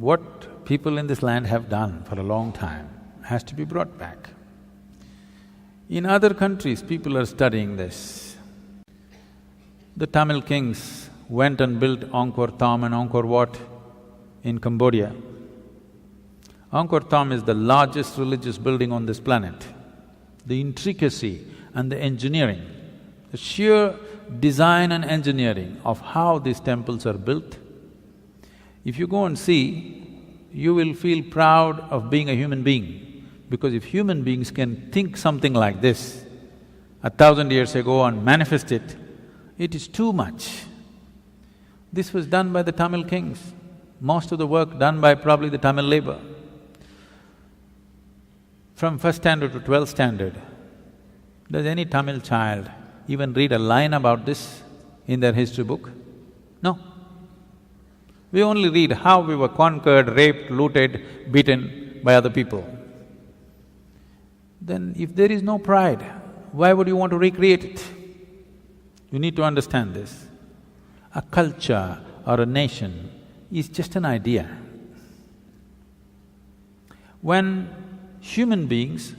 what people in this land have done for a long time has to be brought back. In other countries, people are studying this. The Tamil kings went and built Angkor Thom and Angkor Wat in Cambodia. Angkor Thom is the largest religious building on this planet. The intricacy and the engineering, the sheer design and engineering of how these temples are built, if you go and see, you will feel proud of being a human being. Because if human beings can think something like this 1,000 years ago and manifest it, it is too much. This was done by the Tamil kings, most of the work done by probably the Tamil labor. From first standard to 12th standard, does any Tamil child even read a line about this in their history book? No. We only read how we were conquered, raped, looted, beaten by other people. Then if there is no pride, why would you want to recreate it? You need to understand this. A culture or a nation is just an idea. When human beings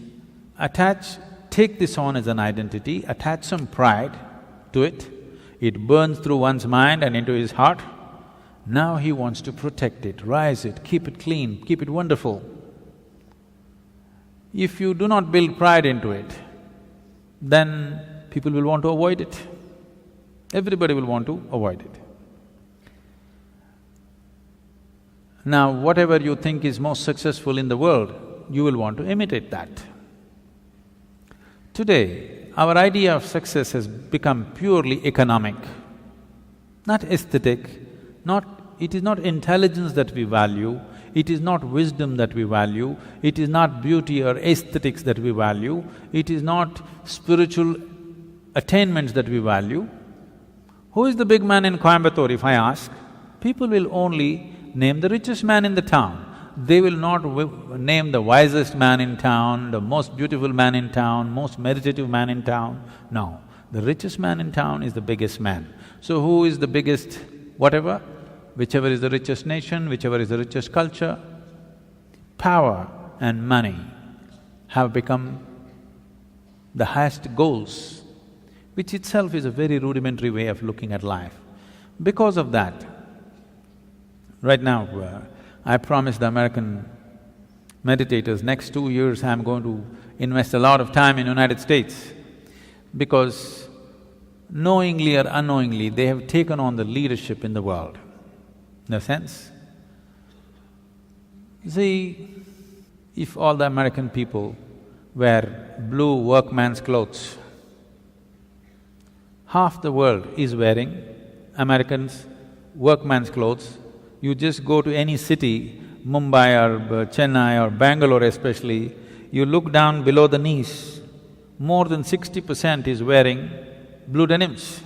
take this on as an identity, attach some pride to it, it burns through one's mind and into his heart. Now he wants to protect it, rise it, keep it clean, keep it wonderful. If you do not build pride into it, then people will want to avoid it. Everybody will want to avoid it. Now, whatever you think is most successful in the world, you will want to imitate that. Today, our idea of success has become purely economic, not aesthetic, it is not intelligence that we value, it is not wisdom that we value, it is not beauty or aesthetics that we value, it is not spiritual attainments that we value. Who is the big man in Coimbatore, if I ask? People will only name the richest man in the town. They will not name the wisest man in town, the most beautiful man in town, most meditative man in town. No, the richest man in town is the biggest man. So who is the biggest whatever? Whichever is the richest nation, whichever is the richest culture, power and money have become the highest goals, which itself is a very rudimentary way of looking at life. Because of that, right now, I promised the American meditators, next 2 years I'm going to invest a lot of time in United States, because knowingly or unknowingly, they have taken on the leadership in the world. No sense? See, if all the American people wear blue workman's clothes, half the world is wearing Americans' workman's clothes. You just go to any city, Mumbai or Chennai or Bangalore especially, you look down below the knees, more than 60% is wearing blue denims.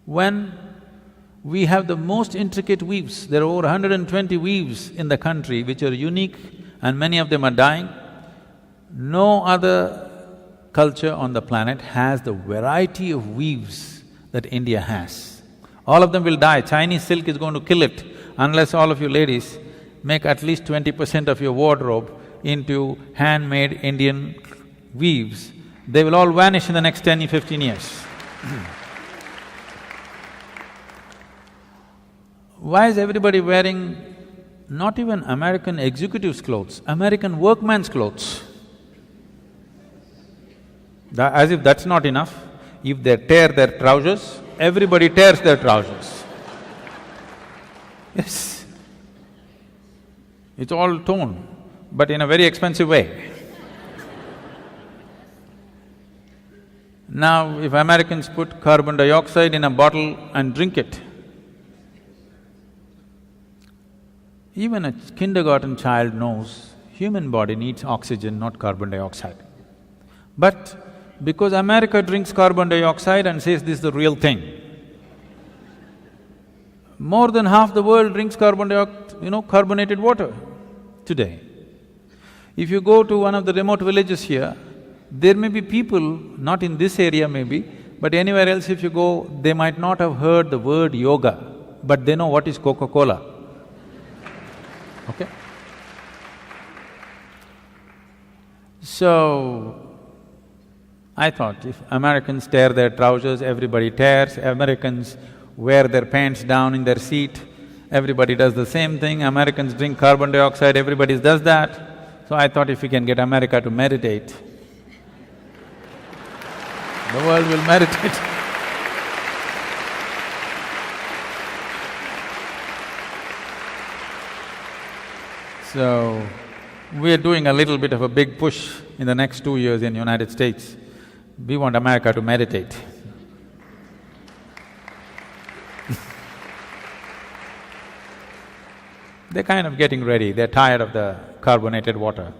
When we have the most intricate weaves, there are over 120 weaves in the country which are unique and many of them are dying. No other culture on the planet has the variety of weaves that India has. All of them will die. Chinese silk is going to kill it unless all of you ladies make at least 20% of your wardrobe into handmade Indian weaves. They will all vanish in the next 10, 15 years. Why is everybody wearing not even American executives' clothes, American workman's clothes? As if that's not enough, if they tear their trousers, everybody tears their trousers. Yes. It's all torn, but in a very expensive way. Now, if Americans put carbon dioxide in a bottle and drink it, even a kindergarten child knows human body needs oxygen, not carbon dioxide. But because America drinks carbon dioxide and says this is the real thing, more than half the world drinks carbonated water today. If you go to one of the remote villages here, there may be people, not in this area maybe, but anywhere else if you go, they might not have heard the word yoga, but they know what is Coca-Cola. okay? So, I thought if Americans tear their trousers, everybody tears, Americans wear their pants down in their seat, everybody does the same thing, Americans drink carbon dioxide, everybody does that. So I thought if we can get America to meditate, the world will meditate. So, we are doing a little bit of a big push in the next 2 years in United States. We want America to meditate. They're kind of getting ready, they're tired of the carbonated water.